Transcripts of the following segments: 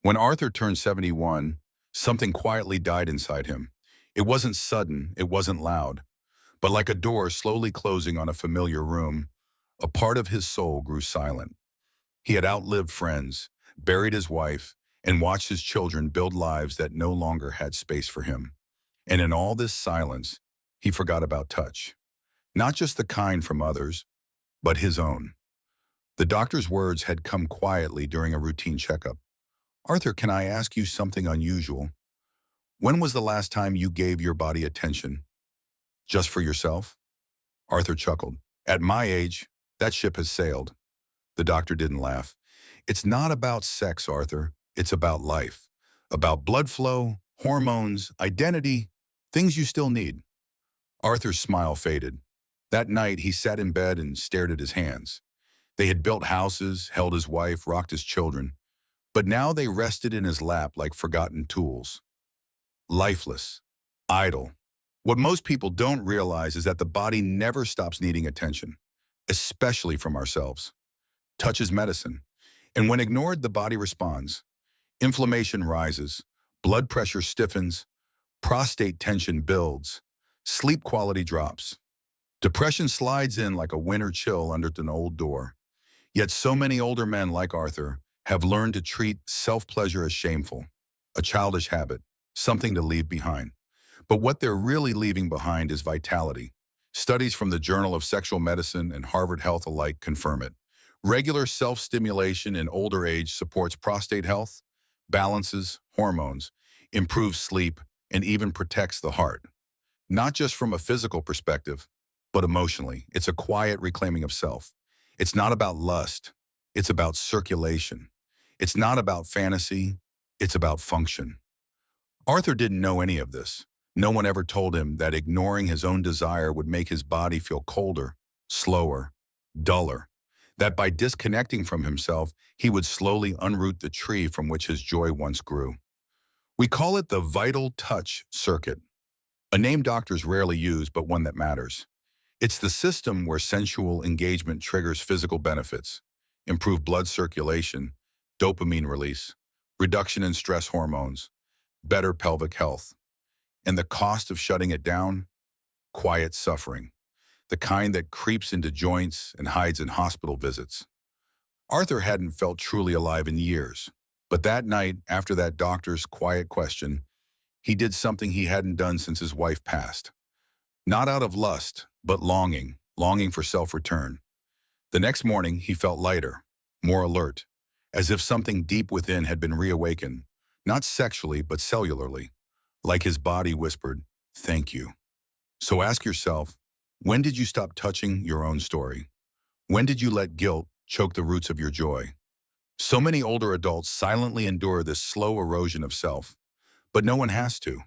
When Arthur turned 71, something quietly died inside him. It wasn't sudden, it wasn't loud, but like a door slowly closing on a familiar room, a part of his soul grew silent. He had outlived friends, buried his wife, and watched his children build lives that no longer had space for him. And in all this silence, he forgot about touch. Not just the kind from others, but his own. The doctor's words had come quietly during a routine checkup. "Arthur, can I ask you something unusual? When was the last time you gave your body attention? Just for yourself?" Arthur chuckled. "At my age, that ship has sailed." The doctor didn't laugh. "It's not about sex, Arthur. It's about life. About blood flow, hormones, identity, things you still need." Arthur's smile faded. That night, he sat in bed and stared at his hands. They had built houses, held his wife, rocked his children, but now they rested in his lap like forgotten tools. Lifeless, idle. What most people don't realize is that the body never stops needing attention, especially from ourselves. Touch is medicine, and when ignored, the body responds. Inflammation rises, blood pressure stiffens, prostate tension builds, sleep quality drops. Depression slides in like a winter chill under an old door. Yet so many older men like Arthur have learned to treat self-pleasure as shameful, a childish habit, something to leave behind. But what they're really leaving behind is vitality. Studies from the Journal of Sexual Medicine and Harvard Health alike confirm it. Regular self-stimulation in older age supports prostate health, balances hormones, improves sleep, and even protects the heart. Not just from a physical perspective, but emotionally. It's a quiet reclaiming of self. It's not about lust. It's about circulation. It's not about fantasy. It's about function. Arthur didn't know any of this. No one ever told him that ignoring his own desire would make his body feel colder, slower, duller. That by disconnecting from himself, he would slowly unroot the tree from which his joy once grew. We call it the vital touch circuit, a name doctors rarely use, but one that matters. It's the system where sensual engagement triggers physical benefits, improved blood circulation, dopamine release, reduction in stress hormones, better pelvic health. And the cost of shutting it down? Quiet suffering, the kind that creeps into joints and hides in hospital visits. Arthur hadn't felt truly alive in years, but that night, after that doctor's quiet question, he did something he hadn't done since his wife passed. Not out of lust, but longing for self-return. The next morning, he felt lighter, more alert, as if something deep within had been reawakened, not sexually, but cellularly, like his body whispered, "Thank you." So ask yourself, when did you stop touching your own story? When did you let guilt choke the roots of your joy? So many older adults silently endure this slow erosion of self, but no one has to.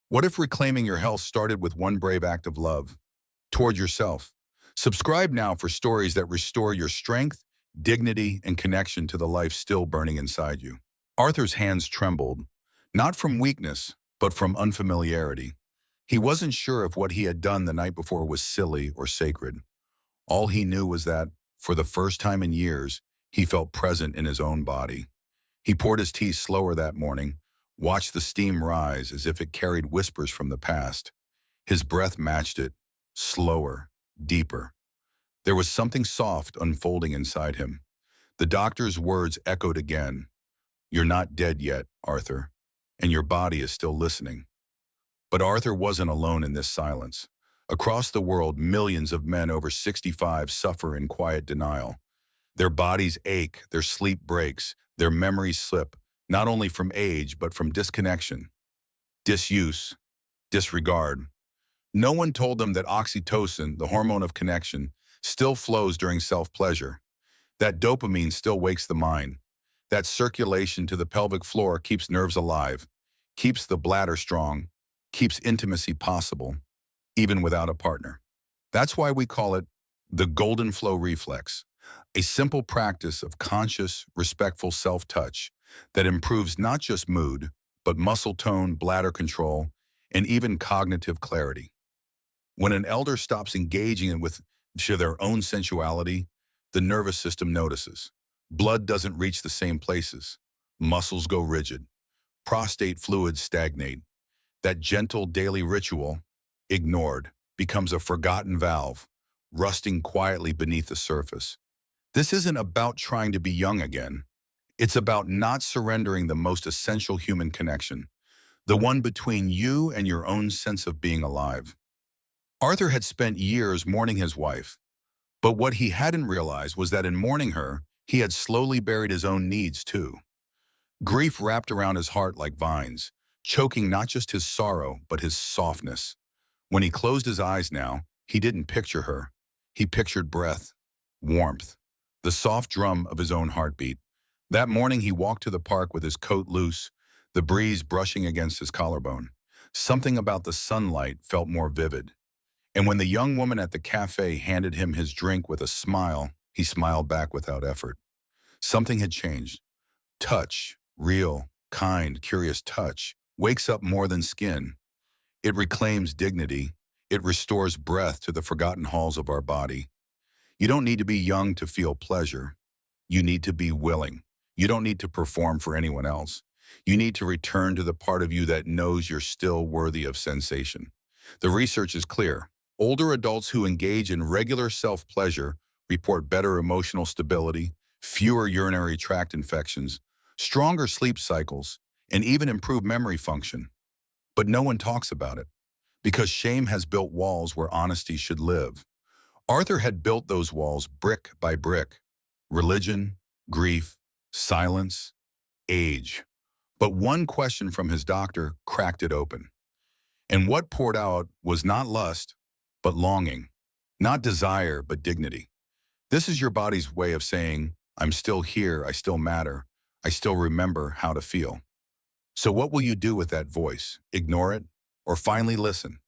What if reclaiming your health started with one brave act of love toward yourself? Subscribe now for stories that restore your strength, dignity, and connection to the life still burning inside you. Arthur's hands trembled, not from weakness, but from unfamiliarity. He wasn't sure if what he had done the night before was silly or sacred. All he knew was that, for the first time in years, he felt present in his own body. He poured his tea slower that morning, watched the steam rise as if it carried whispers from the past. His breath matched it, slower, deeper. There was something soft unfolding inside him. The doctor's words echoed again. "You're not dead yet, Arthur, and your body is still listening." But Arthur wasn't alone in this silence. Across the world, millions of men over 65 suffer in quiet denial. Their bodies ache, their sleep breaks, their memories slip, not only from age, but from disconnection, disuse, disregard. No one told them that oxytocin, the hormone of connection, still flows during self-pleasure, that dopamine still wakes the mind, that circulation to the pelvic floor keeps nerves alive, keeps the bladder strong, keeps intimacy possible, even without a partner. That's why we call it the golden flow reflex, a simple practice of conscious, respectful self-touch that improves not just mood, but muscle tone, bladder control, and even cognitive clarity. When an elder stops engaging with their own sensuality, the nervous system notices. Blood doesn't reach the same places. Muscles go rigid. Prostate fluids stagnate. That gentle daily ritual, ignored, becomes a forgotten valve, rusting quietly beneath the surface. This isn't about trying to be young again. It's about not surrendering the most essential human connection, the one between you and your own sense of being alive. Arthur had spent years mourning his wife, but what he hadn't realized was that in mourning her, he had slowly buried his own needs too. Grief wrapped around his heart like vines, choking not just his sorrow, but his softness. When he closed his eyes now, he didn't picture her. He pictured breath, warmth, the soft drum of his own heartbeat. That morning he walked to the park with his coat loose, the breeze brushing against his collarbone. Something about the sunlight felt more vivid. And when the young woman at the cafe handed him his drink with a smile, he smiled back without effort. Something had changed. Touch, real, kind, curious touch, wakes up more than skin. It reclaims dignity. It restores breath to the forgotten halls of our body. You don't need to be young to feel pleasure. You need to be willing. You don't need to perform for anyone else. You need to return to the part of you that knows you're still worthy of sensation. The research is clear. Older adults who engage in regular self-pleasure report better emotional stability, fewer urinary tract infections, stronger sleep cycles, and even improved memory function. But no one talks about it, because shame has built walls where honesty should live. Arthur had built those walls brick by brick. Religion, grief, silence, age. But one question from his doctor cracked it open. And what poured out was not lust, but longing. Not desire, but dignity. This is your body's way of saying, I'm still here, I still matter, I still remember how to feel. So what will you do with that voice? Ignore it? Or finally listen?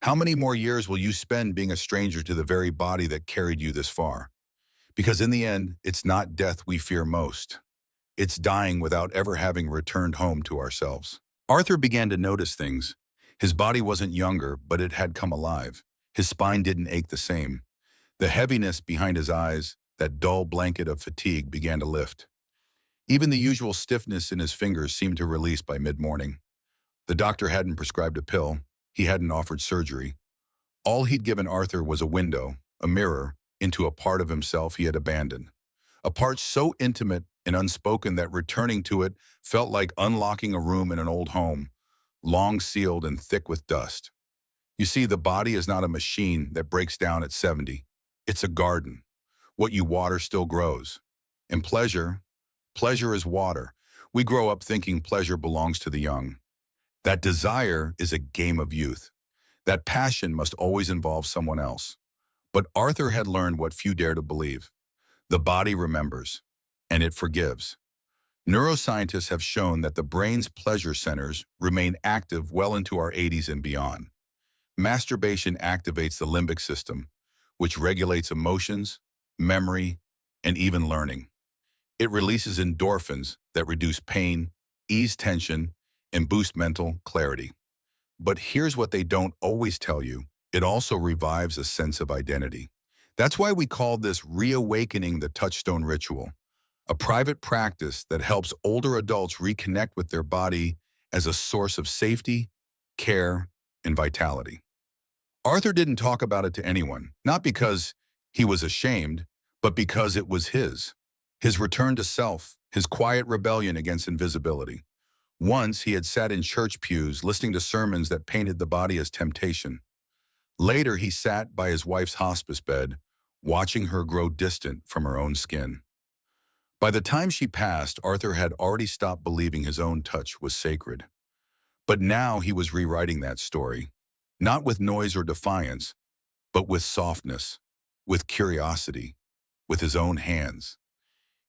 How many more years will you spend being a stranger to the very body that carried you this far? Because in the end, it's not death we fear most. It's dying without ever having returned home to ourselves. Arthur began to notice things. His body wasn't younger, but it had come alive. His spine didn't ache the same. The heaviness behind his eyes, that dull blanket of fatigue, began to lift. Even the usual stiffness in his fingers seemed to release by mid-morning. The doctor hadn't prescribed a pill. He hadn't offered surgery. All he'd given Arthur was a window, a mirror, into a part of himself he had abandoned. A part so intimate and unspoken that returning to it felt like unlocking a room in an old home, long sealed and thick with dust. You see, the body is not a machine that breaks down at 70. It's a garden. What you water still grows. And pleasure is water. We grow up thinking pleasure belongs to the young. That desire is a game of youth. That passion must always involve someone else. But Arthur had learned what few dare to believe. The body remembers, and it forgives. Neuroscientists have shown that the brain's pleasure centers remain active well into our 80s and beyond. Masturbation activates the limbic system, which regulates emotions, memory, and even learning. It releases endorphins that reduce pain, ease tension, and boost mental clarity. But here's what they don't always tell you. It also revives a sense of identity. That's why we call this reawakening the touchstone ritual, a private practice that helps older adults reconnect with their body as a source of safety, care, and vitality. Arthur didn't talk about it to anyone, not because he was ashamed, but because it was his return to self, his quiet rebellion against invisibility. Once he had sat in church pews listening to sermons that painted the body as temptation. Later he sat by his wife's hospice bed, watching her grow distant from her own skin. By the time she passed, Arthur had already stopped believing his own touch was sacred. But now he was rewriting that story, not with noise or defiance, but with softness, with curiosity, with his own hands.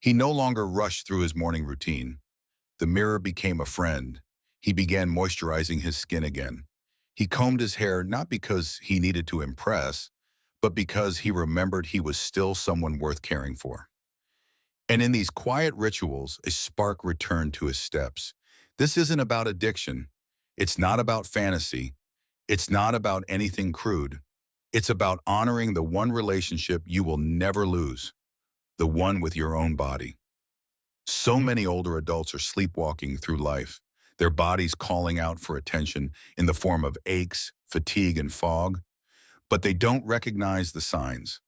He no longer rushed through his morning routine. The mirror became a friend. He began moisturizing his skin again. He combed his hair not because he needed to impress, but because he remembered he was still someone worth caring for. And in these quiet rituals, a spark returned to his steps. This isn't about addiction. It's not about fantasy. It's not about anything crude. It's about honoring the one relationship you will never lose, the one with your own body. So many older adults are sleepwalking through life, their bodies calling out for attention in the form of aches, fatigue, and fog, but they don't recognize the signs.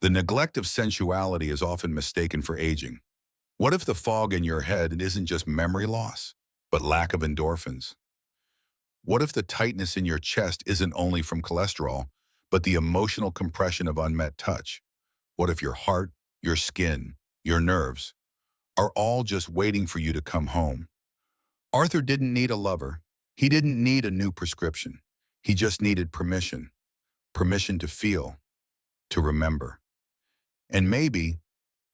The neglect of sensuality is often mistaken for aging. What if the fog in your head isn't just memory loss, but lack of endorphins? What if the tightness in your chest isn't only from cholesterol, but the emotional compression of unmet touch? What if your heart, your skin, your nerves are all just waiting for you to come home? Arthur didn't need a lover. He didn't need a new prescription. He just needed permission. Permission to feel, to remember. And maybe,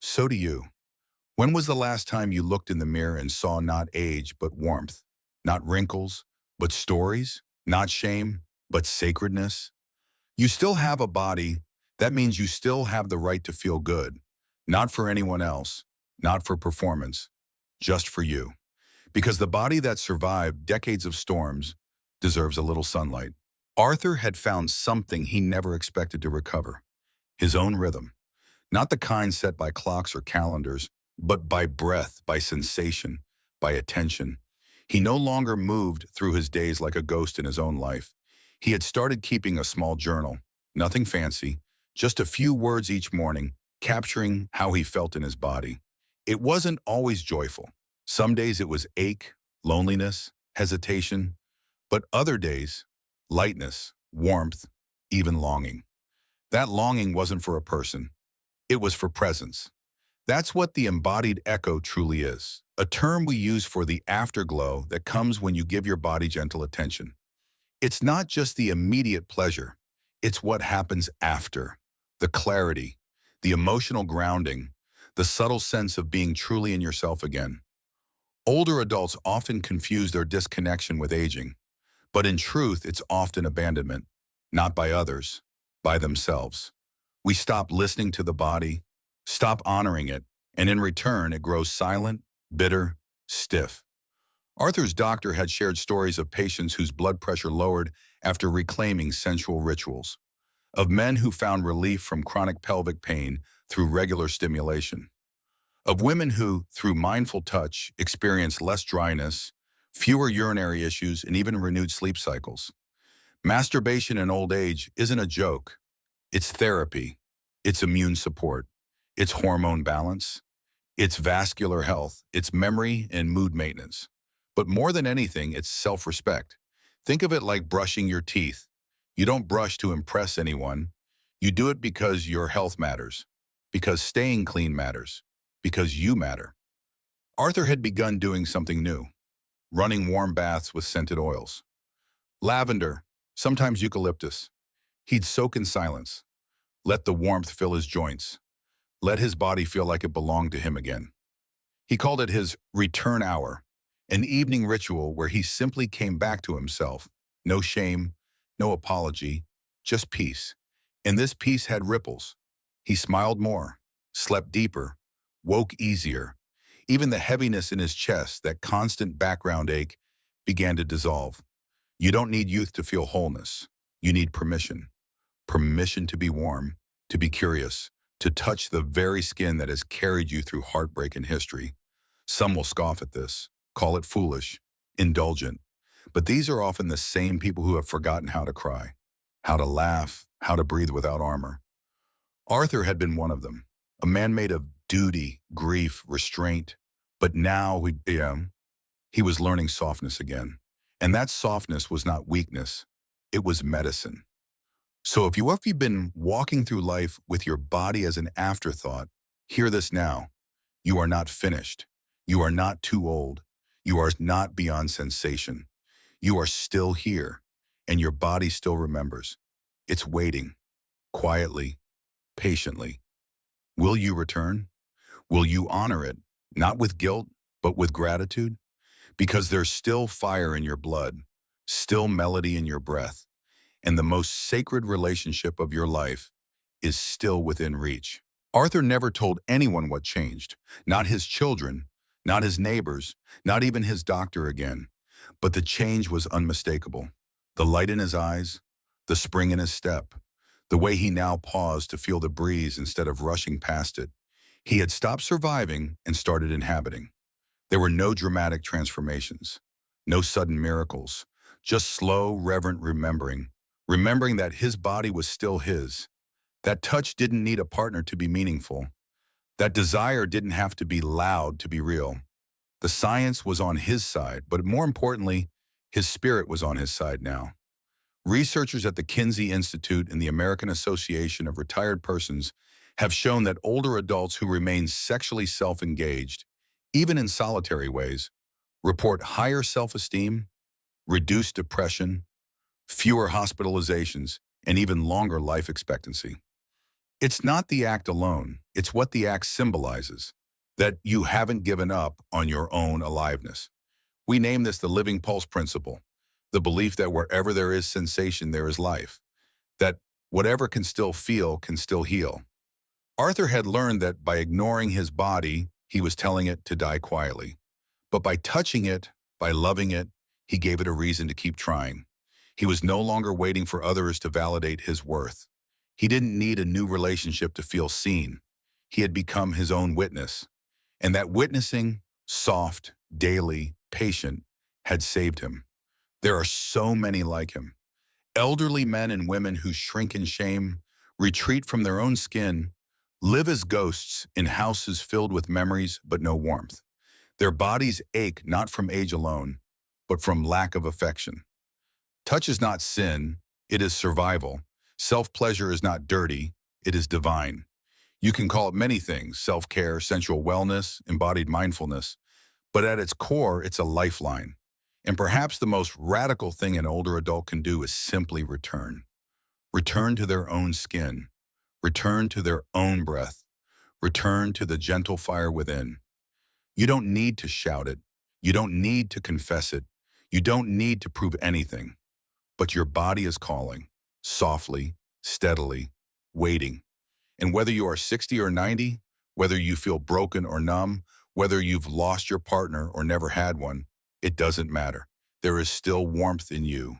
so do you. When was the last time you looked in the mirror and saw not age, but warmth? Not wrinkles, but stories? Not shame, but sacredness? You still have a body. That means you still have the right to feel good. Not for anyone else, not for performance, just for you. Because the body that survived decades of storms deserves a little sunlight. Arthur had found something he never expected to recover, his own rhythm. Not the kind set by clocks or calendars, but by breath, by sensation, by attention. He no longer moved through his days like a ghost in his own life. He had started keeping a small journal, nothing fancy, just a few words each morning, capturing how he felt in his body. It wasn't always joyful. Some days it was ache, loneliness, hesitation, but other days, lightness, warmth, even longing. That longing wasn't for a person. It was for presence. That's what the embodied echo truly is, a term we use for the afterglow that comes when you give your body gentle attention. It's not just the immediate pleasure, it's what happens after, the clarity, the emotional grounding, the subtle sense of being truly in yourself again. Older adults often confuse their disconnection with aging, but in truth, it's often abandonment, not by others, by themselves. We stop listening to the body, stop honoring it, and in return, it grows silent, bitter, stiff. Arthur's doctor had shared stories of patients whose blood pressure lowered after reclaiming sensual rituals, of men who found relief from chronic pelvic pain through regular stimulation, of women who, through mindful touch, experienced less dryness, fewer urinary issues, and even renewed sleep cycles. Masturbation in old age isn't a joke. It's therapy. It's immune support. It's hormone balance. It's vascular health. It's memory and mood maintenance. But more than anything, it's self-respect. Think of it like brushing your teeth. You don't brush to impress anyone. You do it because your health matters, because staying clean matters, because you matter. Arthur had begun doing something new, running warm baths with scented oils. Lavender, sometimes eucalyptus. He'd soak in silence, let the warmth fill his joints, let his body feel like it belonged to him again. He called it his return hour, an evening ritual where he simply came back to himself. No shame, no apology, just peace. And this peace had ripples. He smiled more, slept deeper, woke easier. Even the heaviness in his chest, that constant background ache, began to dissolve. You don't need youth to feel wholeness. You need permission. Permission to be warm, to be curious, to touch the very skin that has carried you through heartbreak and history. Some will scoff at this, call it foolish, indulgent. But these are often the same people who have forgotten how to cry, how to laugh, how to breathe without armor. Arthur had been one of them, a man made of duty, grief, restraint. But now he was learning softness again. And that softness was not weakness, it was medicine. So if you've been walking through life with your body as an afterthought, hear this now. You are not finished. You are not too old. You are not beyond sensation. You are still here, and your body still remembers. It's waiting, quietly, patiently. Will you return? Will you honor it, not with guilt, but with gratitude? Because there's still fire in your blood, still melody in your breath, and the most sacred relationship of your life is still within reach. Arthur never told anyone what changed, not his children, not his neighbors, not even his doctor again. But the change was unmistakable. The light in his eyes, the spring in his step, the way he now paused to feel the breeze instead of rushing past it. He had stopped surviving and started inhabiting. There were no dramatic transformations, no sudden miracles, just slow, reverent remembering that his body was still his. That touch didn't need a partner to be meaningful. That desire didn't have to be loud to be real. The science was on his side, but more importantly, his spirit was on his side now. Researchers at the Kinsey Institute and the American Association of Retired Persons have shown that older adults who remain sexually self-engaged, even in solitary ways, report higher self-esteem, reduced depression, fewer hospitalizations, and even longer life expectancy. It's not the act alone, it's what the act symbolizes, that you haven't given up on your own aliveness. We name this the living pulse principle, the belief that wherever there is sensation, there is life, that whatever can still feel can still heal. Arthur had learned that by ignoring his body, he was telling it to die quietly. But by touching it, by loving it, he gave it a reason to keep trying. He was no longer waiting for others to validate his worth. He didn't need a new relationship to feel seen. He had become his own witness. And that witnessing, soft, daily, patient, had saved him. There are so many like him. Elderly men and women who shrink in shame, retreat from their own skin, live as ghosts in houses filled with memories but no warmth. Their bodies ache not from age alone, but from lack of affection. Touch is not sin, it is survival. Self-pleasure is not dirty, it is divine. You can call it many things: self-care, sensual wellness, embodied mindfulness. But at its core, it's a lifeline. And perhaps the most radical thing an older adult can do is simply return. Return to their own skin. Return to their own breath. Return to the gentle fire within. You don't need to shout it. You don't need to confess it. You don't need to prove anything. But your body is calling, softly, steadily, waiting. And whether you are 60 or 90, whether you feel broken or numb, whether you've lost your partner or never had one, it doesn't matter. There is still warmth in you.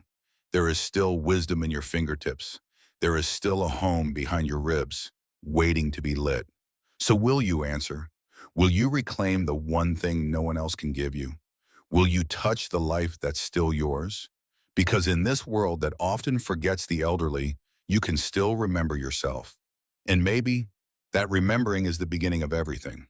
There is still wisdom in your fingertips. There is still a home behind your ribs, waiting to be lit. So will you answer? Will you reclaim the one thing no one else can give you? Will you touch the life that's still yours? Because in this world that often forgets the elderly, you can still remember yourself. And maybe that remembering is the beginning of everything.